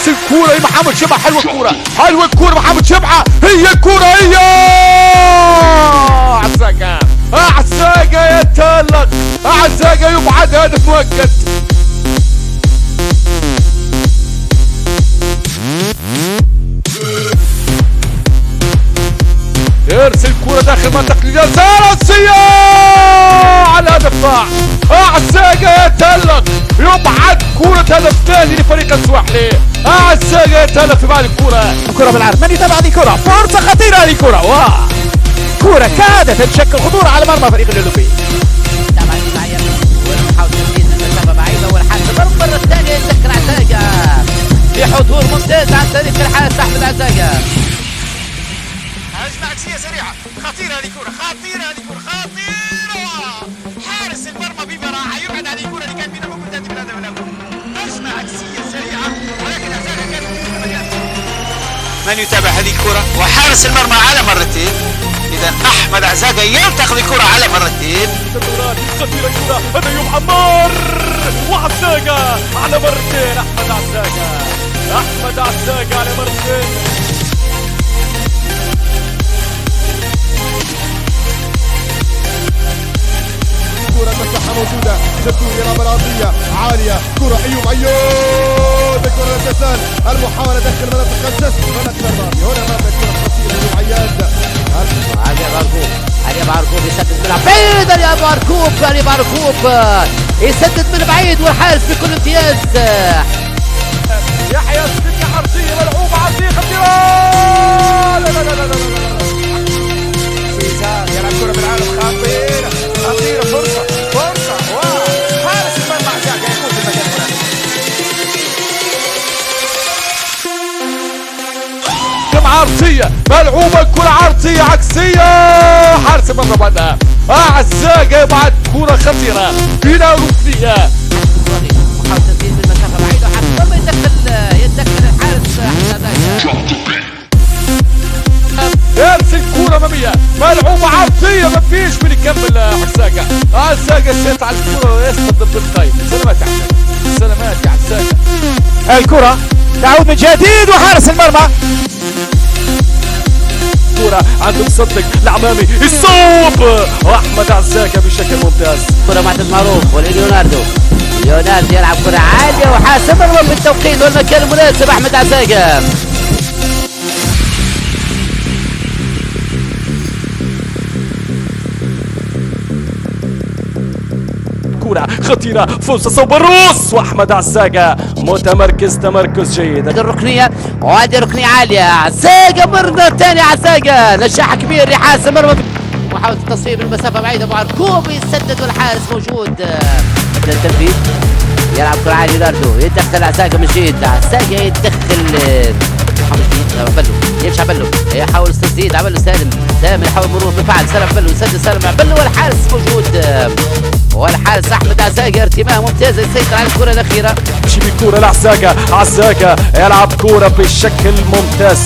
يرسل كورة لمحمد شبعة. حلوة الكورة، حلوة الكورة محمد شبعة، هي الكورة هي عزاقة، عزاقة يتألق، عزاقة يبعد، هدف مؤكد. يرسل كورة داخل منطقة الجزاء راسية على الهدف ضاع. عزاقة يتألق، يبعد كورة هدف ثاني لفريق السواحلي. عزاقة يتألق في بعد الكورة. كرة بالعرض، من يتابع هذه كرة؟ فرصة خطيرة هذه كرة، واه كرة كادت تشكل خطورة على مرمى فريق الأولمبي. طبعا معي وحاول تسديد من مسافة بعيدة، والحارس المرة الثانية يسكر عزاقة بحضور ممتاز عن طريق الحارس أحمد عزاقة. هجمة عكسية سريعة، خطيرة هذه كرة، خطيرة هذه كرة، خطيرة. حارس المرمى ببراعة يبعد عن الكرة اللي كان بين المبتدئ بالهدف الأول. هجمة عكسية سريعة، ولكن عزاقة كان في مكان. من يتابع هذه الكرة؟ وحارس المرمى على مرتين. إذا أحمد عزاقة يلتقط الكرة على مرتين. خطيرة الكرة، هذا يوم عمار وعزاقة على مرتين. أحمد عزاقة على مرتين. كرة المساحة موجودة، جدول يلعب العرضية عالية، كرة أيوب عياد، الكرة لا تزال المحاولة داخل مناطق الجسم، مناطق الماضي، هنا ماذا كرة خطيرة أيوب عياد. علي باركوب يسدد من بعيد، علي باركوب يسدد من بعيد، والحارس بكل امتياز. يحيى السنة عرضية ملعوبة، عرضية خطيرة. لا سيزار يلعب كرة بالعالم، خطيرة خطيرة، فرصة واو، حارس المرمى عزاقة يكون في المكان المناسب. عرضية ملعوبة، الكرة عرضية عكسية، حارس المرمى بعدها. عزاقة يبعد كرة خطيرة بلا ركنية. محاولة تسديد من مسافة بعيدة، وحارس المرمى يتدخل الحارس أحمد عزاقة. يرسل كورة أمامية ملعوبة عرضية، ما فيش من يكمل. عزاقة سيطر على الكورة ويستخدم بالقيم. سلامات يا عزاقة، سلامات يا عزاقة. الكرة تعود من جديد، وحارس المرمى كورة عند مصدق العمامي الصوب، واحمد عزاقة بشكل ممتاز. كرة معتز معروف وليوناردو يلعب كرة عالية، وحارس المرمى بالتوقيت والمكان المناسب أحمد عزاقة. كرة خطيرة، فرصة صوب الروس، واحمد عزاقة متمركز تمركز جيد. هذه الركنية، وهذه ركنية عالية. عزاقة مرة ثانية، عزاقة نجاح كبير لحارس المرمى. محاولة التصويب من مسافة بعيدة، باركوب يسدد والحارس موجود. بدأ التنفيذ، يلعب كرة عالية ليوناردو، يتدخل عزاقة من جديد. عزاقة يتدخل عبلو، يمشي عبلو يحاول التسديد، عبلو سالم يحاول مرور بفعل، سالم عبلو يسدد، سالم عبلو، والحارس موجود. والحارس احمد عزاقة ارتماء ممتاز، يسيطر على الكرة الأخيرة. يمشي بالكرة لعزاقة، عزاقة يلعب كرة بشكل ممتاز.